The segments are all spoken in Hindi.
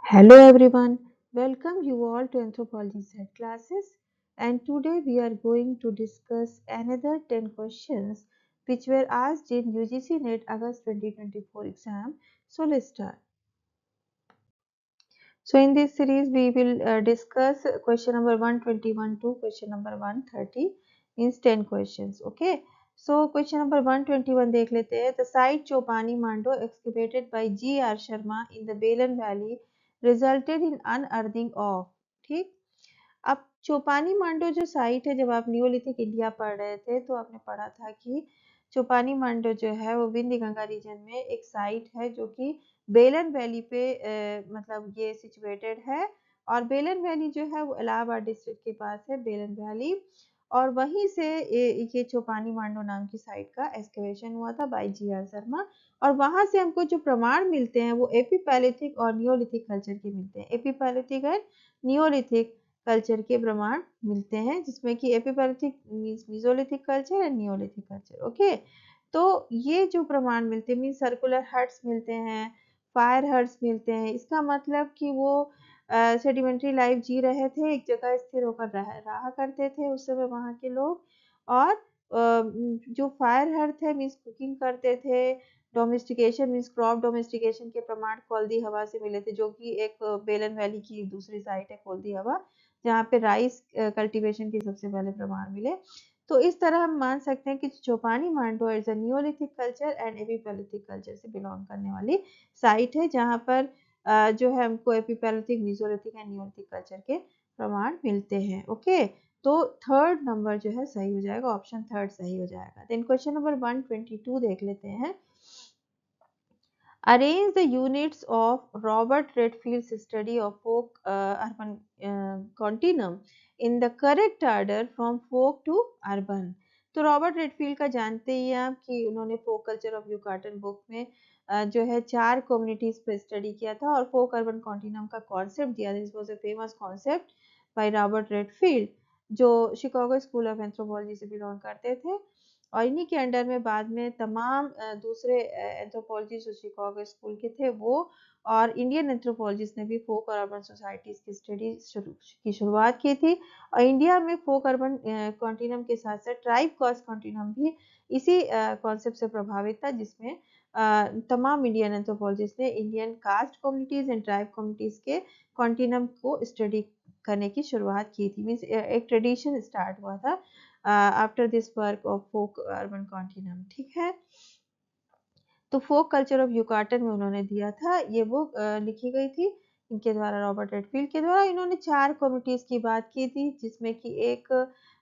Hello everyone, welcome you all to Anthropology set classes, and today we are going to discuss another 10 questions which were asked in UGC NET August 2024 exam. So let's start. So in this series we will discuss question number 121 to question number 130 means 10 questions. Okay. So question number 121 देख लेते हैं. The site Chopani Mando excavated by G.R. Sharma in the Belan Valley resulted in unearthing of. ठीक. अब चौपानी मांडो जो साइट है, जब आप नियोलिथिक इंडिया पढ़ रहे थे तो आपने पढ़ा था कि चौपानी मांडो जो है वो विंध्य गंगा रीजन में एक साइट है जो कि बेलन वैली पे मतलब ये सिचुएटेड है, और बेलन वैली जो है वो इलाहाबाद डिस्ट्रिक्ट के पास है, बेलन वैली, और वहीं से ये चौपानी मांडो नाम की साइट का एक्सकवेशन हुआ था बाय G.R. शर्मा, और वहां से हमको जो प्रमाण मिलते हैं वो एपीपैलिथिक और नियोलिथिक कल्चर के मिलते हैं. एपीपैलिथिक एंड नियोलिथिक कल्चर के प्रमाण मिलते हैं, जिसमें कि epipalaeolithic means mesolithic culture and neolithic culture. Okay, तो ये जो प्रमाण मिलते हैं मींस सर्कुलर हट्स मिलते हैं, फायर हट्स मिलते हैं, इसका मतलब कि वो सेडिमेंट्री लाइफ जी रहे थे, एक जगह स्थिर होकर रहा करते थे उस समय वहाँ के लोग, और जो फायर हर्थ है मीन्स कुकिंग करते थे, डोमेस्टिकेशन मीन्स क्रॉप डोमेस्टिकेशन के प्रमाण कोल्दी हवा से मिले थे, जो कि एक बेलन वैली की दूसरी साइड है कोल्दी हवा, जहाँ पे राइस कल्टीवेशन के सबसे पहले प्रमाण मिले. तो इस तरह हम मान सकते हैं कि Chopani Mando is a neolithic culture and epipalaeolithic culture से बिलोंग करने वाली साइट है, जहाँ पर जो है हमको epipalaeolithic, mesolithic and neolithic culture के प्रमाण मिलते हैं. ओके, तो थर्ड नंबर जो है सही हो जाएगा, ऑप्शन थर्ड सही हो जाएगा. देन क्वेश्चन नंबर 122 देख लेते हैं. Arrange the units of Robert Redfield's study of folk urban continuum in the correct order from folk to urban. तो रॉबर्ट रेडफील्ड का जानते ही हैं आप कि उन्होंने folk culture of Yucatan book में जो है 4 कम्युनिटीज पर स्टडी किया था और फोक अर्बन कॉन्टिनम का कॉन्सेप्ट दिया. This was a famous concept by Robert Redfield, जो शिकागो स्कूल ऑफ एंथ्रोपोलॉजी से बिलोंग करते थे, और इन्हीं के अंडर में बाद में तमाम दूसरे एंथ्रोपोलॉजिस्ट जो शिकागो स्कूल के थे वो, और इंडियन एंथ्रोपोलॉजिस्ट ने भी फोक और अर्बन सोसाइटीज की स्टडी की शुरुआत की थी. और इंडिया में फोक अर्बन कॉन्टिनम के साथ साथ ट्राइब कास्ट कॉन्टिनम भी इसी कॉन्सेप्ट से प्रभावित था, जिसमें तमाम इंडियन एंथ्रोपोलॉजिस्ट ने Indian cast communities and tribe communities के कॉन्टिनम को स्टडी करने की शुरुआत की थी. मीन्स एक ट्रेडिशन स्टार्ट हुआ था after this work of folk urban continuum. ठीक है, तो फोक कल्चर ऑफ यूकाटन में उन्होंने दिया था, ये बुक लिखी गई थी इनके द्वारा, रॉबर्ट रेडफील्ड के द्वारा. इन्होंने 4 कम्युनिटीज की बात की थी, जिसमें कि एक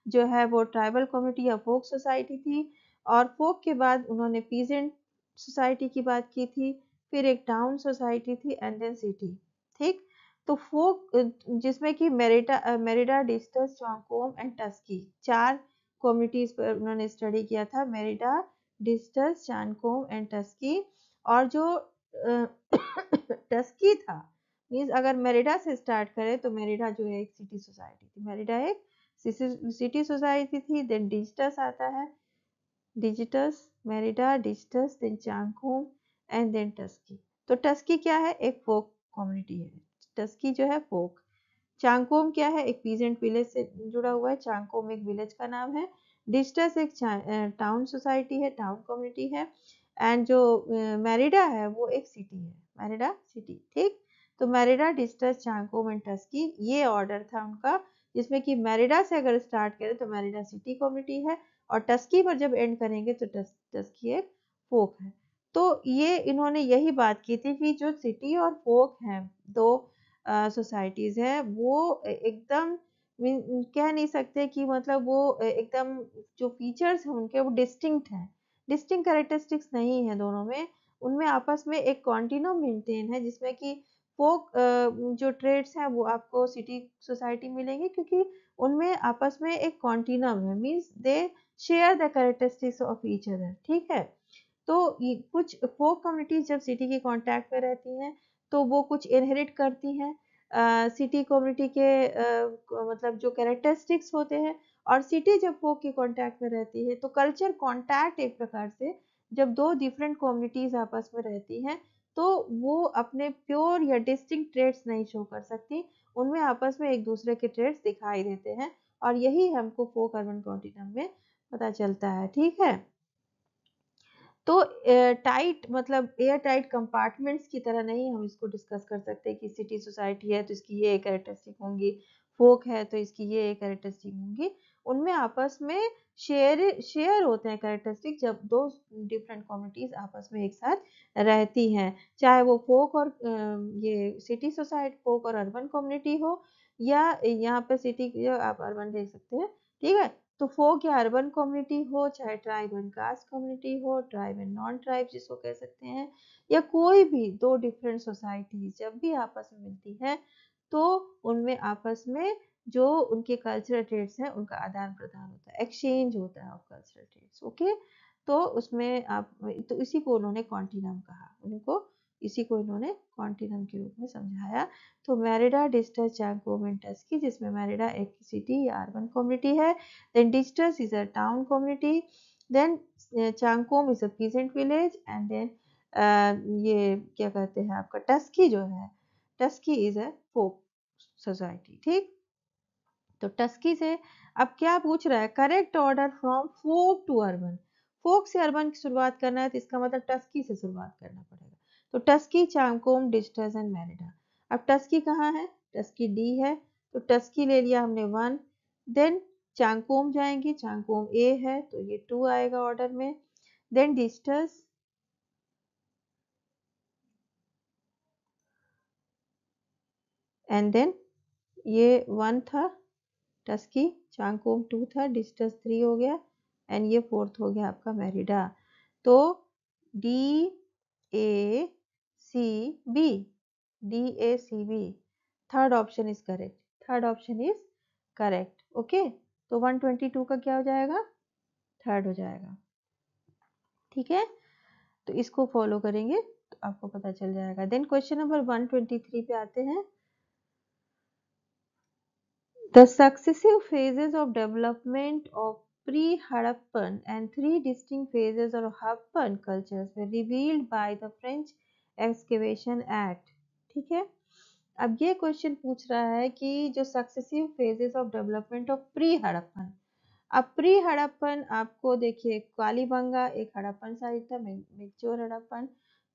जो है वो ट्राइबल कम्युनिटी या फोक सोसाइटी थी, और फोक के बाद उन्होंने पीजेंट सोसाइटी की बात की थी, फिर एक टाउन सोसाइटी थी, एंड देन सिटी. ठीक, तो फोक जिसमें कि मेरिडा, डिस्टस, चौकोम एंड टस्की, 4 कम्युनिटीज पर उन्होंने स्टडी किया था, मेरिडा, डिस्टस, चानकोम एंड टस्की. और जो टस्की था मीन्स अगर मेरिडा से स्टार्ट करें तो मेरिडा जो है एक सिटी सोसाइटी थी, मेरिडा एक सिटी सोसाइटी थी. देन डिजिटस आता है, डिजिटस, मेरिडा, डिजिटस, देन चांगकोम एंड देन टस्की. तो टस्की क्या है, एक फोक कम्युनिटी है, टस्की जो है फोक. चांगकोम क्या है, एक पीजेंट विलेज से जुड़ा हुआ है, चांगकोम एक विलेज का नाम है. डिस्टस एक टाउन सोसाइटी है, टाउन कम्युनिटी है, एंड जो मेरिडा है वो एक सिटी है, मेरिडा सिटी. ठीक, तो मेरिडा, डिस्टस, चांगकोम एंड टस्की, ये ऑर्डर था उनका, जिसमें कि मेरिडा से अगर स्टार्ट करें तो मेरिडा सिटी कम्युनिटी है, और टस्की पर जब एंड करेंगे तो टस्की एक फोक है. तो ये इन्होंने यही बात की थी कि जो सिटी और फोक हैं, दो सोसाइटीज है, वो एकदम कह नहीं सकते कि मतलब वो एकदम जो फीचर्स हैं उनके वो डिस्टिंक्ट हैं, डिस्टिंक्ट कैरेक्टरिस्टिक्स नहीं है दोनों में, उनमें आपस में एक कॉन्टिन्यूम मेंटेन है, जिसमें कि फोक जो ट्रेड्स हैं वो आपको सिटी सोसाइटी मिलेंगे, क्योंकि उनमें आपस में एक कॉन्टिन्यूम है, means they share the characteristics of each other. ठीक है, तो कुछ फोक कम्युनिटीज जब सिटी के कांटेक्ट में रहती हैं तो वो कुछ इनहेरिट करती हैं सिटी कम्युनिटी के मतलब जो कैरेक्टरिस्टिक्स होते हैं, और सिटी जब फोक के कांटेक्ट में रहती है तो कल्चर कांटेक्ट एक प्रकार से, जब दो डिफरेंट कम्युनिटीज आपस में रहती हैं तो वो अपने प्योर या डिस्टिंक्ट ट्रेड्स नहीं शो कर सकती, उनमें आपस में एक दूसरे के ट्रेड्स दिखाई देते हैं, और यही हमको फोक अर्बन कॉन्टिनम में पता चलता है। ठीक है, तो एयर टाइट मतलब एयर टाइट कंपार्टमेंट्स की तरह नहीं हम इसको डिस्कस कर सकते कि सिटी सोसाइटी है तो इसकी ये कैरेक्टरिस्टिक होंगी, फोक है तो इसकी ये कैरेक्टरिस्टिक होंगी। उनमें आपस में शेयर होते हैं कैरेक्टरिस्टिक, जब दो डिफरेंट कम्युनिटीज आपस में एक साथ रहती हैं, चाहे वो फोक और ये सिटी सोसाइटी, फोक और अर्बन कम्युनिटी हो, या यहाँ पे सिटी आप अर्बन देख सकते हैं। ठीक है, तो फोक या अर्बन कम्युनिटी हो, चाहे ट्राइब एंड कास्ट कम्युनिटी हो, ट्राइब एंड नॉन ट्राइब जिसको कह सकते हैं, या कोई भी दो डिफरेंट सोसाइटीज जब भी आपस में मिलती है, तो उनमें आपस में जो उनके कल्चरल ट्रेड्स हैं उनका आदान प्रदान होता है, एक्सचेंज होता है ऑफ कल्चरल ट्रेड्स। ओके, तो उसमें आप, तो इसी को उन्होंने कॉन्टिनम कहा, उनको इसी को इन्होंने कॉन्टिनम के रूप में समझाया। तो मैरिडा, डिस्टस, चांगकोम एंड टस्की, जिसमें मैरिडा एक सिटी या अर्बन कम्युनिटी है, then Distus is a town community, then Changkom is a peasant village, and then ये क्या कहते हैं आपका टस्की जो है, टस्की इज अ फोक सोसाइटी। ठीक, तो टस्की से अब क्या पूछ रहा है, correct order from folk to urban, folk से अर्बन की शुरुआत करना है तो इसका मतलब टस्की से शुरुआत करना पड़ेगा। तो टस्की, चांगकोम, डिस्टस एंड मैरिडा। अब टस्की कहाँ है, टस्की डी है, तो टस्की ले लिया हमने 1, देन चांगकोम जाएंगे, चांगकोम ए है तो ये 2 आएगा ऑर्डर में, देन डिस्टस, एंड देन ये 1 था टस्की, चांगकोम 2 था, डिस्टस 3 हो गया, एंड ये 4th हो गया आपका मैरिडा। तो D A C B, D A C B, third option is correct, third option is correct. Okay, तो 122 का क्या हो जाएगा, थर्ड हो जाएगा। ठीक है, तो इसको फॉलो करेंगे तो आपको पता चल जाएगा। देन क्वेश्चन नंबर 123 पे आते हैं। The successive phases of development of pre-Harappan and 3 distinct phases of Harappan cultures were revealed by the French Excavation Act। ठीक है, अब ये क्वेश्चन पूछ रहा है कि जो successive phases of development of pre Harappan, अब प्री हड़प्पन आपको देखिए, कालीबंगा एक हड़प्पन साइट था, मेच्योर हड़प्पन,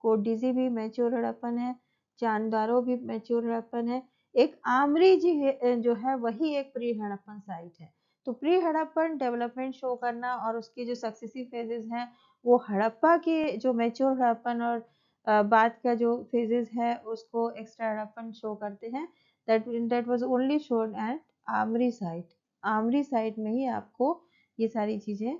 कोडिजी भी मेच्योर हड़प्पन है, चांदारो भी मेच्योर हड़प्पन है, एक आमरी जी जो है वही एक प्री हड़प्पन साइट है। तो प्री हड़प्पन डेवलपमेंट शो करना और उसके जो सक्सेसिव फेजेस हैं वो हड़प्पा के जो मेच्योर हड़प्पन और बाद का जो फेजेस है उसको एक्स्ट्रा हड़प्पन शो करते हैं। That was only shown at Amri site, Amri site में ही आपको ये सारी चीजें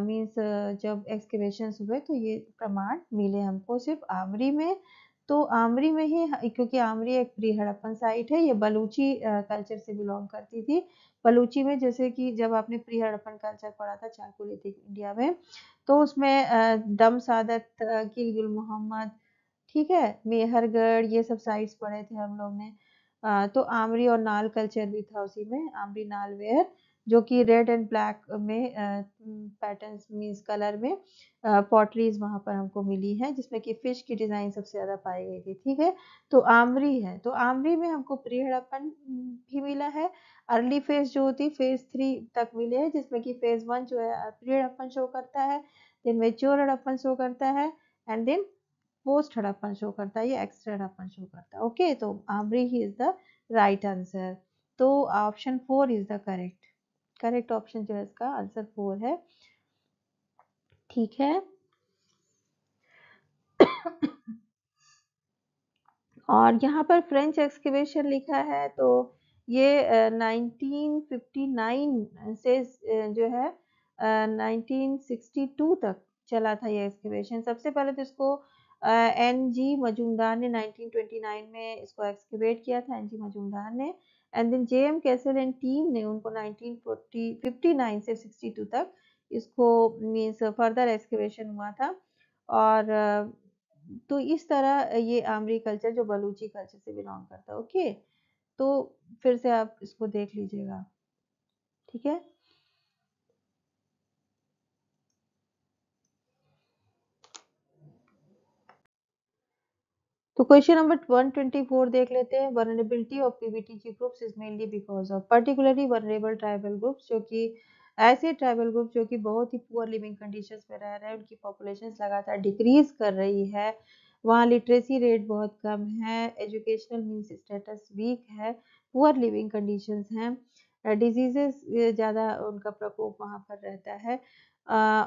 मीन्स जब एक्सकेवेशन हुए तो ये प्रमाण मिले हमको सिर्फ आमरी में। तो आमरी में ही, क्योंकि आमरी एक प्री हड़प्पन साइट है, ये बलूची कल्चर से बिलोंग करती थी। बलूची में जैसे कि जब आपने प्री हड़प्पन कल्चर पढ़ा था चाकुलिथिक इंडिया में, तो उसमें दम सादत, किलगिल मोहम्मद, ठीक है, मेहरगढ़, ये सब साइट्स पढ़े थे हम लोग ने। तो आमरी और नाल कल्चर भी था उसी में, आमरी नाल वेयर, जो कि रेड एंड ब्लैक में पैटर्न्स मीन्स कलर में पॉटरीज वहां पर हमको मिली है, जिसमें कि फिश की डिजाइन सबसे ज्यादा पाई गई थी। ठीक है, तो आमरी है, तो आमरी में हमको प्री हड़प्पन भी मिला है, अर्ली फेज जो होती फेज 3 तक मिले हैं, जिसमें कि फेज 1 जो है प्री हड़प्पन शो करता है, देन मेच्योर हड़प्पन शो करता है, and then post Harappan show करता है, ये एक्स्ट्रा हड़प्पन शो करता है। ओके, तो आमरी ही इज द राइट आंसर। तो option 4 is the correct, correct option जो है इसका आंसर 4 है। ठीक है, और यहाँ पर फ्रेंच एक्सकेवेशन लिखा है, तो ये 1959 से जो है 1962 तक चला था ये एक्सकेवेशन। सबसे पहले तो इसको एन जी मजूमदार ने 1929 में इसको एक्सकेवेट किया था, एन जी मजूमदार ने, and then J M Casal and team ने उनको 1959 से 62 तक इसको मीन्स फर्दर एक्सकेवेशन हुआ था। और तो इस तरह ये आमरी कल्चर जो बलूची कल्चर से बिलोंग करता है। ओके, तो फिर से आप इसको देख लीजिएगा। ठीक है, तो क्वेश्चन नंबर 124 देख लेते हैं। Vulnerability of PBTG groups is mainly because of particularly vulnerable tribal groups, जो कि ऐसे ट्राइबल ग्रुप जो कि बहुत ही पुअर लिविंग कंडीशंस में रह रहे हैं, उनकी पॉपुलेशन लगातार डिक्रीज कर रही है। वहाँ लिटरेसी रेट बहुत कम है, एजुकेशनल मीन्स स्टेटस वीक है, पुअर लिविंग कंडीशंस हैं, डिजीजेस ज़्यादा उनका प्रकोप वहाँ पर रहता है,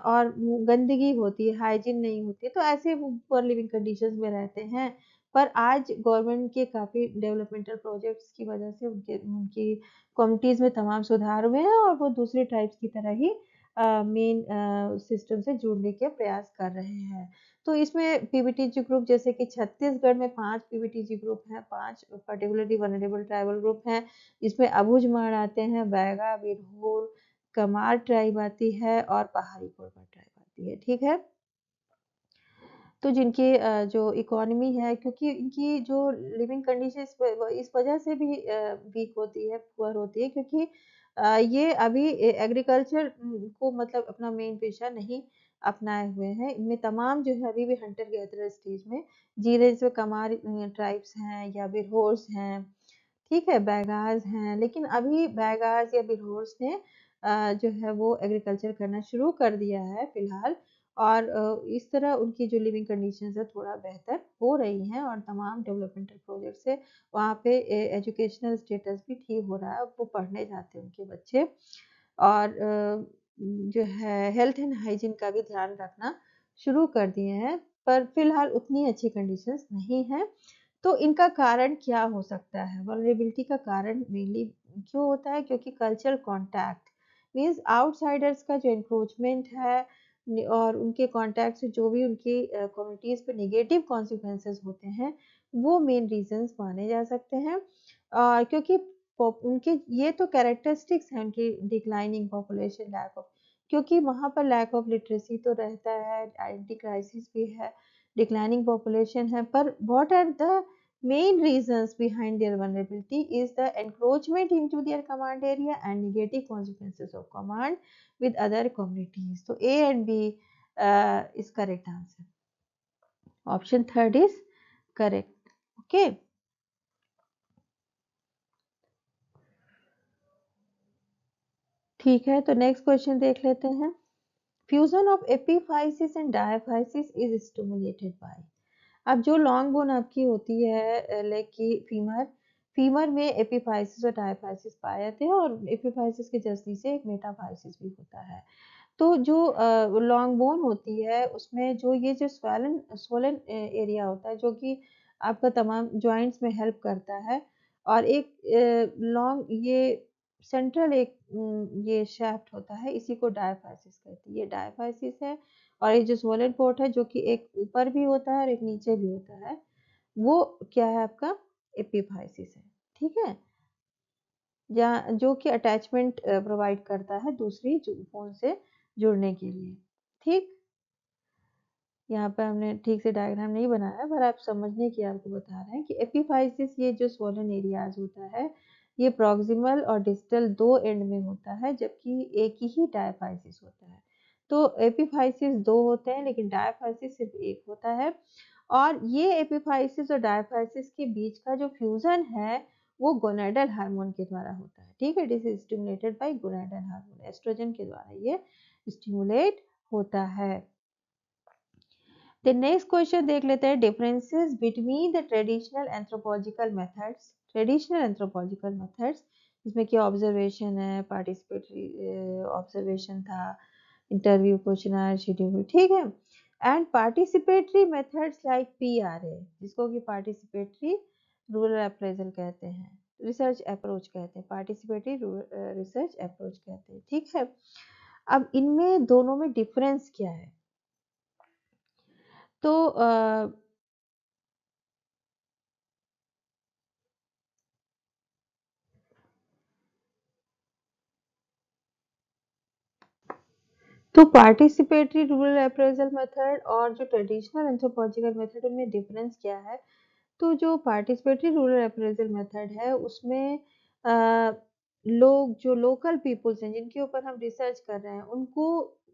और गंदगी होती है, हाइजीन नहीं होती, तो ऐसे वो पुअर लिविंग कंडीशंस में रहते हैं। पर आज गवर्नमेंट के काफ़ी डेवलपमेंटल प्रोजेक्ट्स की वजह से उनकी कम्युनिटीज़ में तमाम सुधार हुए हैं और वो दूसरी ट्राइब्स की तरह ही मेन सिस्टम से जुड़ने के प्रयास कर रहे हैं। तो इसमें पीबीटीजी ग्रुप, जैसे कि छत्तीसगढ़ में 5 पीबीटीजी ग्रुप हैं, 5 पर्टिकुलरली वनरेबल ट्राइबल ग्रुप हैं। इसमें अबुझमाड़ आते हैं, बैगा, बिरहोर, कमार ट्राइब आती है और पहाड़ी कोरबा ट्राइब आती है। ठीक है। तो जिनकी जो इकोनॉमी है, क्योंकि इनकी जो लिविंग कंडीशन इस वजह से भी वीक होती है, पुअर होती है, क्योंकि ये अभी एग्रीकल्चर को मतलब अपना मेन पेशा नहीं अपनाए हुए हैं। इनमें तमाम जो है अभी भी हंटर गैदरर स्टेज में जी रहे, जो कमार ट्राइब्स हैं या बिरहोर्स हैं, ठीक है, बैगार्स हैं, लेकिन अभी बैगार्स या बिरहोर्स ने जो है वो एग्रीकल्चर करना शुरू कर दिया है फिलहाल, और इस तरह उनकी जो लिविंग कंडीशंस है थोड़ा बेहतर हो रही हैं, और तमाम डेवलपमेंटल प्रोजेक्ट से वहाँ पे एजुकेशनल स्टेटस भी ठीक हो रहा है, वो पढ़ने जाते हैं उनके बच्चे, और जो है हेल्थ एंड हाइजीन का भी ध्यान रखना शुरू कर दिए हैं, पर फिलहाल उतनी अच्छी कंडीशंस नहीं है। तो इनका कारण क्या हो सकता है? वल्नरेबिलिटी का कारण मेनली क्यों होता है? क्योंकि कल्चरल कॉन्टैक्ट मीन्स आउटसाइडर्स का जो इंक्रोचमेंट है और उनके कॉन्टैक्ट से जो भी उनकी कम्युनिटीज़ पे नेगेटिव कॉन्सिक्वेंसेस होते हैं, वो मेन रीजंस माने जा सकते हैं, क्योंकि उनके ये तो कैरेक्टरिस्टिक्स हैं उनकी डिक्लाइनिंग पॉपुलेशन, लैक ऑफ, क्योंकि वहाँ पर लैक ऑफ लिटरेसी तो रहता है, आइडेंटिटी क्राइसिस भी है, declining population है, पर what are the main reasons behind their vulnerability is the encroachment into their command area and negative consequences of command with other communities. So A and B is correct answer. Option third is correct. Okay. ठीक है, तो नेक्स्ट क्वेश्चन देख लेते हैं। Fusion of epiphysis and diaphysis is stimulated bye. अब जो लॉन्ग बोन आपकी होती है लेग की फीमर, फीमर में एपिफाइसिस और डायफाइसिस पाए जाते हैं, और एपिफाइसिस के जस्ट नीचे एक मेटाफाइसिस भी होता है। तो जो लॉन्ग बोन होती है उसमें जो ये जो स्वोलन एरिया होता है, जो कि आपका तमाम जॉइंट्स में हेल्प करता है, और एक लॉन्ग ये सेंट्रल एक ये शैफ्ट होता है, इसी को डायफाइसिस कहते हैं। ये डायफाइसिस है, और ये जो स्वोलन पोर्ट है जो कि एक ऊपर भी होता है और एक नीचे भी होता है, वो क्या है आपका? एपिफाइसिस है। ठीक है, या जो कि अटैचमेंट प्रोवाइड करता है दूसरी बोन से जुड़ने के लिए। ठीक, यहाँ पर हमने ठीक से डायग्राम नहीं बनाया, पर आप समझने की आपको बता रहे हैं कि एपिफाइसिस ये जो स्वोलन एरियाज होता है, ये प्रॉक्सिमल और डिस्टल दो एंड में होता है, जबकि एक ही डायफाइसिस होता है। तो एपिफाइसिस दो होते हैं लेकिन डायफाइसिस सिर्फ एक होता है, और ये एपिफाइसिस और डायफाइसिस के बीच का जो फ्यूजन है वो गोनाडल हार्मोन के द्वारा होता है। ठीक है, it is stimulated by gonadal hormone, oestrogen के द्वारा ये स्टिमुलेट होता है। नेक्स्ट क्वेश्चन देख लेते हैं, differences between the traditional anthropological methods. Traditional anthropological methods, इसमें क्या ऑब्जर्वेशन है, पार्टिसिपेटरी ऑब्जर्वेशन था, इंटरव्यू, क्वेश्चनर, शेड्यूल, ठीक है, and participatory methods like PRA, जिसको कि पार्टिसिपेटरी रूरल अप्रेजल कहते हैं, रिसर्च अप्रोच कहते हैं, पार्टिसिपेटरी रिसर्च अप्रोच कहते हैं। ठीक है, अब इनमें दोनों में डिफरेंस क्या है? तो तो पार्टिसिपेटरी रूरल अप्रेजल मेथड और जो ट्रेडिशनल एंथ्रोपोलॉजिकल मेथड, उनमें डिफरेंस क्या है? तो जो पार्टिसिपेटरी रूरल अप्रेजल मेथड है उसमें अ, लोग जो लोकल पीपल्स हैं जिनके ऊपर हम रिसर्च कर रहे हैं, उनको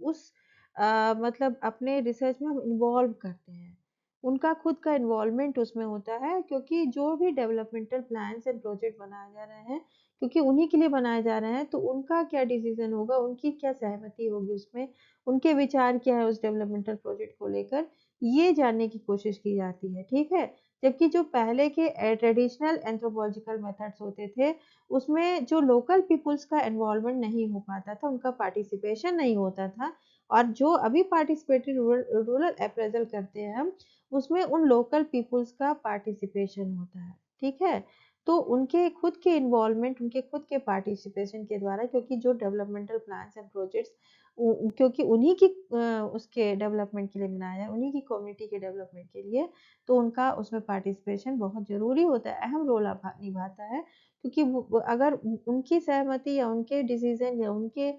उस मतलब अपने रिसर्च में हम इन्वॉल्व करते हैं, उनका खुद का इन्वॉल्वमेंट उसमें होता है, क्योंकि जो भी डेवलपमेंटल प्लान्स एंड प्रोजेक्ट बनाए जा रहे हैं, क्योंकि उन्हीं के लिए बनाए जा रहे हैं, तो उनका क्या डिसीजन होगा, उनकी क्या सहमति होगी उसमें, उनके विचार क्या है उस डेवलपमेंटल प्रोजेक्ट को लेकर, ये जानने की कोशिश की जाती है। ठीक है। जबकि जो पहले के ट्रेडिशनल एंथ्रोपोलॉजिकल मेथड्स होते थे, उसमें जो लोकल पीपुल्स का इन्वॉल्वमेंट नहीं हो पाता था, उनका पार्टिसिपेशन नहीं होता था। और जो अभी पार्टिसिपेटरी रूरल अप्रेजल करते हैं हम, उसमें उन लोकल पीपुल्स का पार्टिसिपेशन होता है। ठीक है। तो उनके खुद के इन्वॉल्वमेंट, उनके खुद के पार्टिसिपेशन के द्वारा, क्योंकि जो डेवलपमेंटल प्लान्स एंड प्रोजेक्ट्स क्योंकि उन्हीं की उसके डेवलपमेंट के लिए बनाया है, उन्हीं की कम्युनिटी के डेवलपमेंट के लिए, तो उनका उसमें पार्टिसिपेशन बहुत जरूरी होता है, अहम रोल निभाता है। क्योंकि अगर उनकी सहमति या उनके डिसीजन या उनके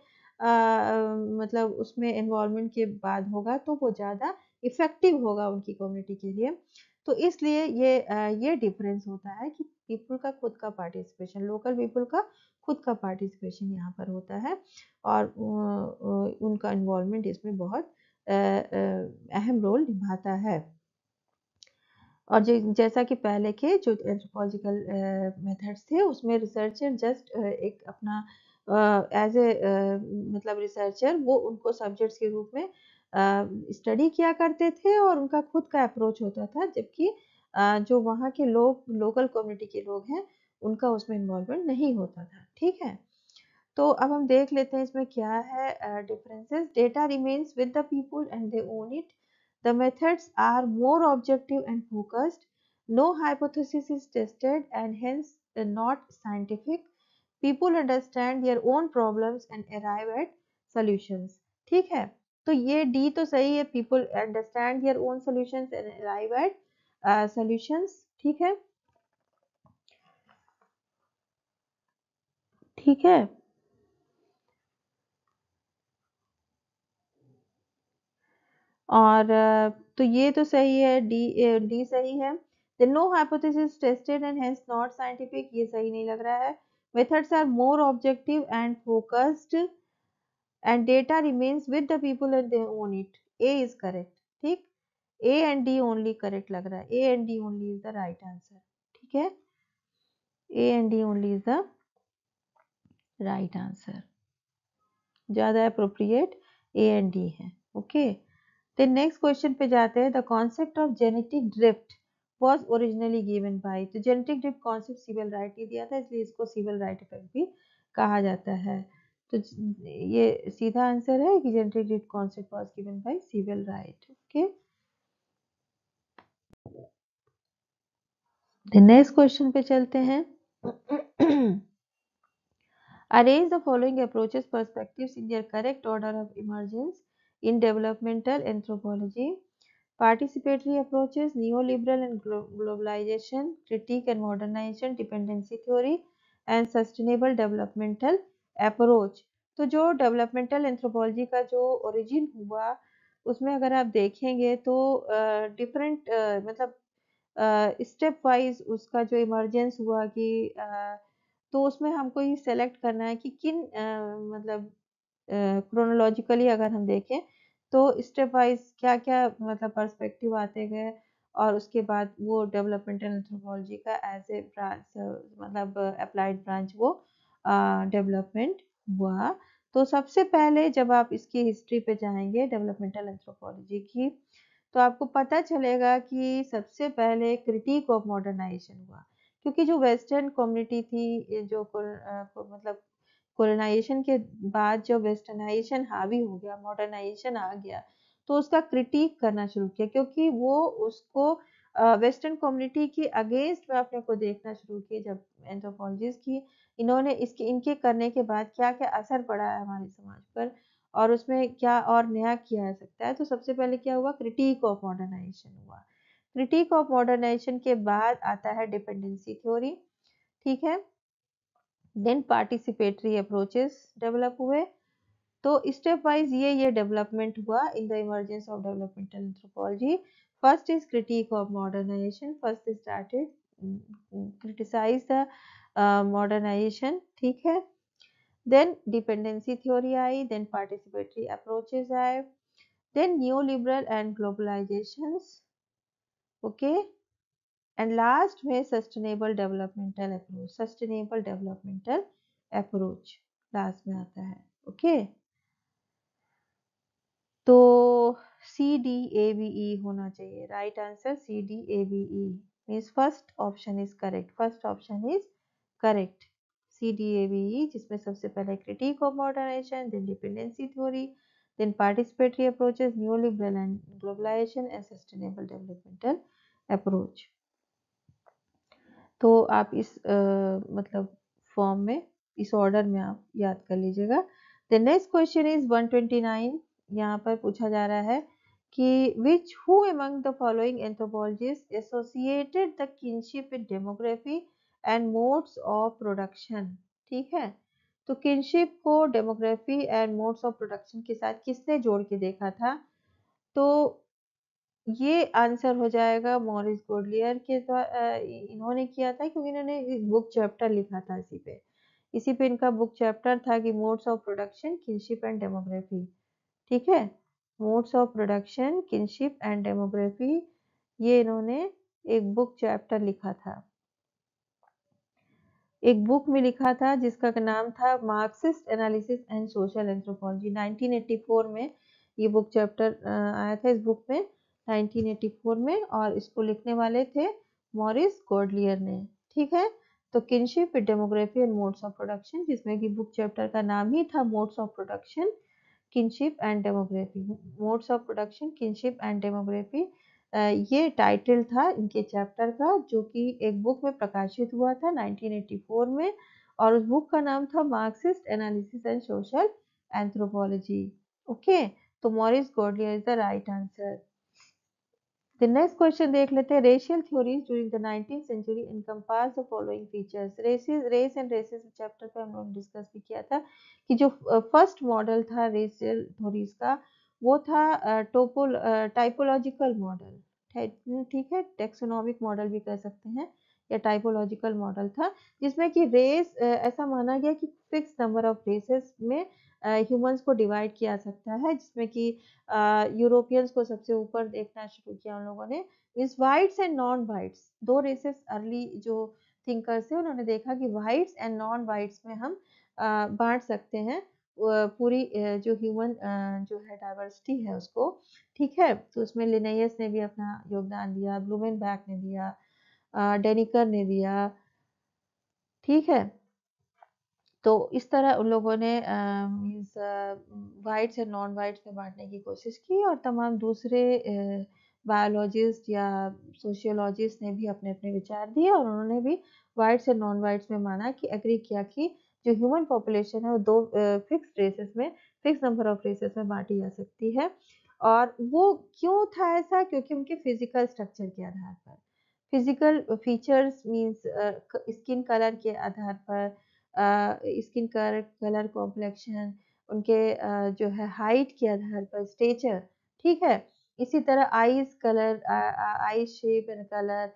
मतलब उसमें इन्वॉल्वमेंट के बाद होगा, तो वो ज़्यादा इफेक्टिव होगा उनकी कम्युनिटी के लिए। तो इसलिए ये डिफरेंस होता है कि पीपल का खुद का पार्टिसिपेशन, लोकल पीपल का खुद का पार्टिसिपेशन यहाँ पर होता है, और उनका इन्वॉल्वमेंट इसमें बहुत अहम रोल निभाता है। और जैसा कि पहले के जो एंथ्रोपोलॉजिकल मेथड्स थे, उसमें रिसर्चर जस्ट एक अपना एज ए मतलब रिसर्चर वो उनको सब्जेक्ट्स के रूप में स्टडी किया करते थे, और उनका खुद का अप्रोच होता था। जबकि जो वहाँ के लोग, लोकल कम्युनिटी के लोग हैं, उनका उसमें इन्वॉल्वमेंट नहीं होता था। ठीक है। तो अब हम देख लेते हैं इसमें क्या है differences. Data remains with the people and they own it. The methods are more objective and focused. No hypothesis is tested and hence not scientific. People understand their own problems and arrive at solutions. ठीक है। तो ये डी तो सही है, people understand their own solutions and arrive at solutions. ठीक है। ठीक है। और तो ये तो सही है, डी डी सही है। Then no hypothesis tested and hence not scientific, ये सही नहीं लग रहा है। Methods are more objective and focused and data remains with the people and they own it, A is correct. ठीक। A and D only correct लग रहा है, A and D only is the right answer. ठीक है। A and D only is the right answer, ज्यादा अप्रोप्रिएट ए एंड डी है। ओके। फिर नेक्स्ट क्वेश्चन पे जाते हैं। The concept of genetic drift was originally given by, तो genetic drift concept Sewall Wright ने दिया था, इसलिए इसको सिविल राइट इफेक्ट भी कहा जाता है। तो ये सीधा आंसर है कि genetic drift concept was given by Sewall Wright. Okay. Next question पे चलते हैं। Arrange the following approaches perspectives in their correct order of emergence in developmental anthropology. Participatory approaches, neoliberal and globalization, critique and modernization, dependency theory, and sustainable developmental approach. तो जो डेवलपमेंटल एंथ्रोपोलॉजी का जो ओरिजिन हुआ, उसमें अगर आप देखेंगे तो डिफरेंट मतलब स्टेप वाइज उसका जो इमरजेंस हुआ कि तो उसमें हमको ये सेलेक्ट करना है कि किन मतलब क्रोनोलॉजिकली अगर हम देखें, तो स्टेप वाइज क्या क्या मतलब पर्सपेक्टिव आते गए, और उसके बाद वो डेवलपमेंटल एंथ्रोपोलॉजी का एज ए ब्रांच मतलब अप्लाइड ब्रांच वो डेवलपमेंट हुआ। तो सबसे पहले जब आप इसकी हिस्ट्री पे जाएंगे डेवलपमेंटल एंथ्रोपोलॉजी की, तो आपको पता चलेगा कि सबसे पहले क्रिटिक ऑफ मॉडर्नाइजेशन हुआ। क्योंकि जो वेस्टर्न कम्युनिटी थी, जो मतलब कोलोनाइजेशन के बाद जब वेस्टर्नाइजेशन हावी हो गया, मॉडर्नाइजेशन आ गया, तो उसका क्रिटिक करना शुरू किया, क्योंकि वो उसको वेस्टर्न कम्युनिटी के अगेंस्ट में अपने को देखना शुरू किया। जब एंथ्रोपोलॉजिस्ट की इन्होंने इसके इनके करने के बाद क्या क्या असर पड़ा है हमारे समाज पर, और उसमें क्या और नया किया जा सकता है। तो सबसे पहले क्या हुआ, क्रिटिक ऑफ मॉडर्नाइजेशन हुआ। क्रिटिक ऑफ मॉडर्नाइजेशन के बाद आता है डिपेंडेंसी थ्योरी। ठीक है। देन पार्टिसिपेटरी अप्रोचेस डेवलप हुए। तो स्टेप वाइज ये डेवलपमेंट हुआ in the emergence of developmental anthropology. First is critique of modernisation, first started criticise the modernisation. ठीक है। देन डिपेंडेंसी थ्योरी आई, देन पार्टिसिपेटरी अप्रोचेस आए, then new liberal and globalisations, okay. And last में sustainable developmental approach, sustainable developmental approach last में आता है। ओके, तो सी डी ए बी ई होना चाहिए। Right answer C D A B E means first option is correct, first option is correct. C D A B E, जिसमें सबसे पहले critique of modernisation, then dependency theory, then participatory approaches, new liberal and globalisation and sustainable developmental approach. तो आप इस मतलब फॉर्म में, इस ऑर्डर में आप याद कर लीजिएगा। The next question is 129। यहाँ पर पूछा जा रहा है कि which who among the following anthropologist associated the kinship with demography and modes of production. ठीक है, तो किनशिप को demography and modes of production के साथ किसने जोड़ के देखा था? तो ये आंसर हो जाएगा मॉरिस गोडलियर के द्वारा। इन्होंने किया था क्योंकि इन्होंने बुक चैप्टर लिखा था इसी पे इनका बुक चैप्टर था कि modes of production, kinship and demography. ठीक है, modes of production, kinship and demography, ये इन्होंने एक बुक चैप्टर लिखा था, एक बुक में लिखा था जिसका नाम था Marxist analysis and social anthropology. 1984 में ये बुक चैप्टर आया था इस बुक में, 1984 में, और इसको लिखने वाले थे मॉरिस गोडलियर ने। ठीक है, तो kinship with demography and modes of production, जिसमें कि बुक चैप्टर का नाम ही था modes of production, kinship and demography. Modes of production, kinship and demography, ये टाइटल था इनके चैप्टर का, जो कि एक बुक में प्रकाशित हुआ था 1984 में, और उस बुक का नाम था Marxist analysis and social anthropology. Okay, तो Maurice Godelier is the right answer. The next question देख लेते हैं। Racial theories during the 19th century encompass the following features. Race and races chapter पे हम लोग डिस्कस भी किया था कि जो फर्स्ट मॉडल था रेशियल थ्योरीज का, वो था टाइपोलॉजिकल मॉडल। ठीक है, टेक्सोनॉमिक मॉडल भी कह सकते हैं, या टाइपोलॉजिकल मॉडल था, जिसमें कि रेस ऐसा माना गया कि फिक्स नंबर ऑफ रेसेस में ह्यूमंस को डिवाइड किया सकता है, जिसमें कि यूरोपियंस को सबसे ऊपर देखना शुरू किया उन लोगों ने। इस वाइट्स एंड नॉन वाइट्स, दो रेसेस अर्ली जो थिंकर्स थे उन्होंने देखा कि वाइट्स एंड नॉन वाइट्स में हम बांट सकते हैं पूरी जो ह्यूमन जो है डाइवर्सिटी है उसको। ठीक है, तो उसमें लिनेयस ने भी अपना योगदान दिया, ब्लूमेनबैक ने दिया, डेनिकर ने दिया। ठीक है, तो इस तरह उन लोगों ने means whites and non whites में बांटने की कोशिश की, और तमाम दूसरे बायोलॉजिस्ट या सोशियोलॉजिस्ट ने भी अपने अपने विचार दिए, और उन्होंने भी वाइट्स एंड नॉन वाइट्स में माना कि एग्री किया कि जो ह्यूमन पॉपुलेशन है वो दो फिक्स रेसेस में, फिक्स नंबर ऑफ रेसेस में बांटी जा सकती है। और वो क्यों था ऐसा? क्योंकि उनके फिजिकल स्ट्रक्चर के आधार पर, physical features means skin colour के आधार पर, स्किन कलर कॉम्प्लेक्शन, उनके जो है हाइट के आधार पर, स्टेचर। ठीक है, इसी तरह eyes colour, eye shape and colour,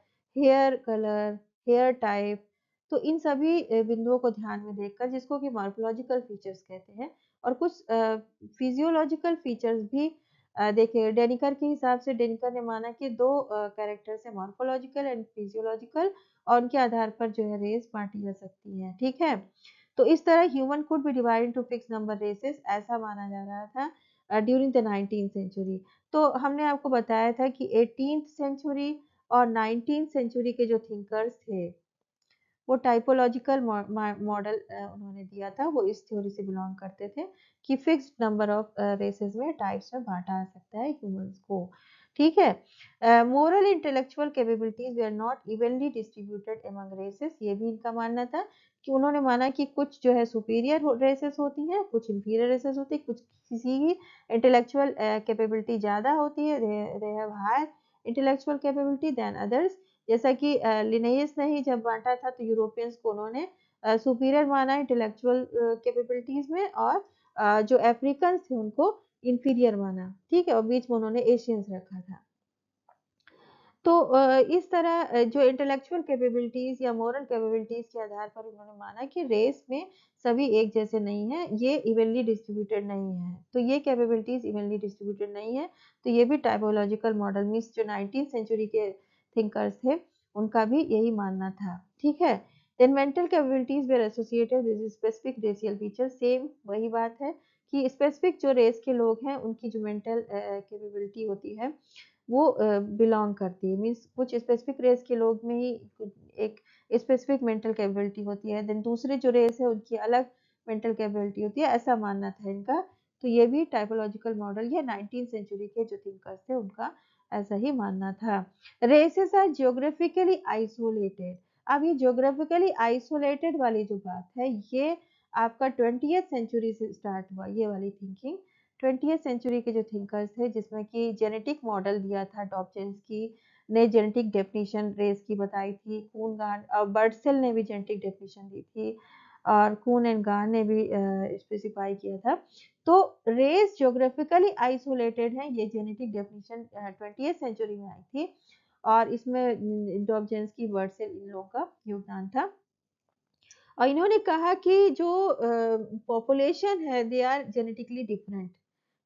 hair type, तो इन सभी बिंदुओं को ध्यान में देखकर, जिसको कि मॉर्फोलॉजिकल फीचर्स कहते हैं, और कुछ फिजियोलॉजिकल फीचर्स भी देखिए डेनिकर के हिसाब से, डेनिकर ने माना कि दो कैरेक्टर्स है, मॉर्फोलॉजिकल एंड फिजियोलॉजिकल, और उनके आधार पर जो है रेस बांटी जा सकती है। ठीक है, तो इस तरह human could be divide into fix number races, ऐसा माना जा रहा था ड्यूरिंग द 19th सेंचुरी। तो हमने आपको बताया था कि 18th सेंचुरी और 19th सेंचुरी के जो थिंकर्स थे, वो टाइपोलॉजिकल मॉडल उन्होंने दिया था, वो इस थ्योरी से बिलोंग करते थे कि फिक्स्ड नंबर ऑफ रेसेस में, टाइप्स में बांटा जा सकता है ह्यूमंस को। ठीक है, moral intellectual capabilities they are not evenly distributed among races, ये भी इनका मानना था कि उन्होंने माना कि कुछ जो है सुपीरियर रेसेस होती हैं, कुछ इंफीरियर रेसेस होती है, कुछ किसी की इंटेलेक्चुअल कैपेबिलिटी ज़्यादा होती है, they have higher intellectual capability than others. जैसा कि लिनेयस ने ही जब बांटा था तो यूरोपियंस को उन्होंने सुपीरियर माना इंटेलेक्चुअल कैपेबिलिटीज में, और जो अफ्रीकन थे उनको इंफीरियर माना। ठीक है, और बीच में उन्होंने एशियंस रखा था। तो इस तरह जो इंटेलेक्चुअल कैपेबिलिटीज या मोरल कैपेबिलिटीज के आधार पर उन्होंने माना कि रेस में सभी एक जैसे नहीं है, ये इवनली डिस्ट्रीब्यूटेड नहीं है, तो ये कैपेबिलिटीज इवनली डिस्ट्रीब्यूटेड नहीं है, तो ये भी टाइपोलॉजिकल मॉडल मीन्स जो 19th सेंचुरी के थिंकर्स थे उनका भी यही मानना था, ठीक है। Then mental capabilities were associated with specific racial feature, same वही बात है कि स्पेसिफिक जो रेस के लोग हैं उनकी जो मेंटल कैपेबिलिटी होती है वो बिलोंग करती है, मीन्स कुछ स्पेसिफिक रेस के लोग में ही एक स्पेसिफिक मेंटल कैपेबिलिटी होती है, देन दूसरे जो रेस है उनकी अलग मेंटल कैपेबिलिटी होती है, ऐसा मानना था इनका। तो ये भी टाइपोलॉजिकल मॉडल या 19th सेंचुरी के जो थिंकर्स थे उनका ऐसा ही मानना था। रेसेस आर जियोग्राफिकली आइसोलेटेड, अब ये जियोग्राफिकली आइसोलेटेड वाली जो बात है ये आपका 20th सेंचुरी से स्टार्ट हुआ, ये वाली थिंकिंग 20th सेंचुरी के जो थिंकर्स थे जिसमें कि जेनेटिक मॉडल दिया था डॉबजेंस की ने जेनेटिक डेफिनेशन रेस की बताई थी, कून गान और बर्डसेल ने भी जेनेटिक डेफिनेशन दी थी और कून एंड गान ने भी स्पेसिफाई किया था। तो रेस ज्योग्राफिकली आइसोलेटेड है, ये जेनेटिक डेफिनेशन 20th सेंचुरी में आई थी और इसमें डॉबजेंस की बर्डसेल इन लोगों का योगदान था। और इन्होंने कहा कि जो पॉपुलेशन है they are genetically different,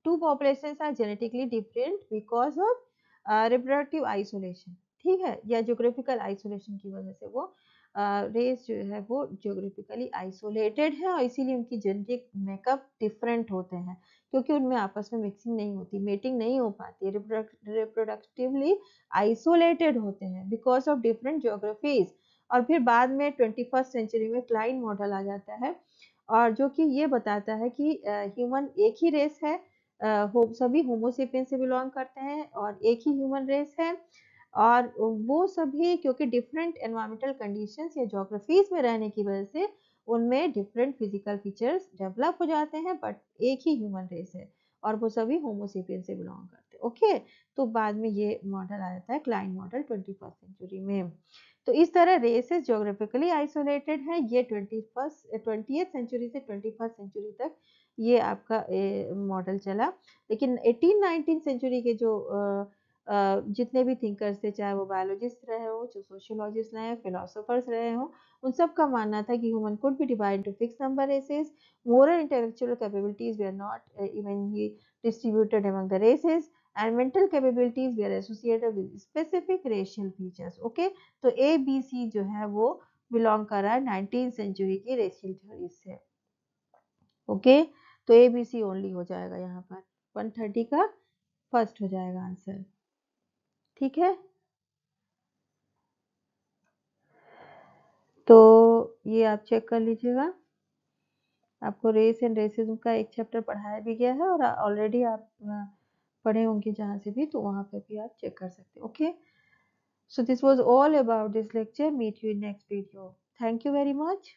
two populations are genetically different because of reproductive isolation, ठीक है, या ज्योग्राफिकल आइसोलेशन की वजह से वो रेस जो है वो ज्योग्राफिकली आइसोलेटेड है और इसीलिए उनकी जेनेटिक मेकअप डिफरेंट होते हैं क्योंकि उनमें आपस में मिक्सिंग नहीं होती, मेटिंग नहीं हो पाती, रिप्रोडक्टिवली आइसोलेटेड होते हैं बिकॉज ऑफ डिफरेंट ज्योग्राफीज। और फिर बाद में 21st सेंचुरी में क्लाइन मॉडल आ जाता है और जो कि ये बताता है कि ह्यूमन एक ही रेस है, सभी होमोसेपियन से बिलोंग करते हैं और एक ही ह्यूमन रेस है और वो सभी क्योंकि डिफरेंट एनवायरमेंटल कंडीशंस या ज्योग्राफीज में रहने की वजह से उनमें डिफरेंट फिजिकल फीचर्स डेवलप हो जाते हैं बट एक ही ह्यूमन रेस है और वो सभी होमोसेपियन से बिलोंग करते हैं, ओके। तो बाद में ये मॉडल आ जाता है क्लाइन मॉडल 21st सेंचुरी में। तो इस तरह रेसेस ज्योग्राफिकली आइसोलेटेड है, ये 20th सेंचुरी से 21st सेंचुरी तक ये आपका मॉडल चला। लेकिन 18-19 सेंचुरी के जो जितने भी थिंकर्स थे चाहे वो बायोलॉजिस्ट रहे हो, जो सोशियोलॉजिस्ट रहे, फिलोसोफर्स रहे हो, उन सब का मानना था कि human could be divide to fix number races, moral intellectual capabilities were not evenly distributed among the races and mental capabilities were associated with specific racial features, okay। तो ए बी सी जो है वो बिलोंग कर रहा है 19th सेंचुरी की रेशियल थ्योरी से, ओके। तो ए बी सी ओनली हो जाएगा यहाँ पर, 130 का फर्स्ट हो जाएगा आंसर, ठीक है। तो ये आप चेक कर लीजिएगा, आपको रेस एंड रेसिज्म का एक चैप्टर पढ़ाया भी गया है और ऑलरेडी आप पढ़े होंगे जहाँ से भी, तो वहाँ पे भी आप चेक कर सकते हैं, okay. So this was all about this lecture. Meet you in next video. Thank you very much.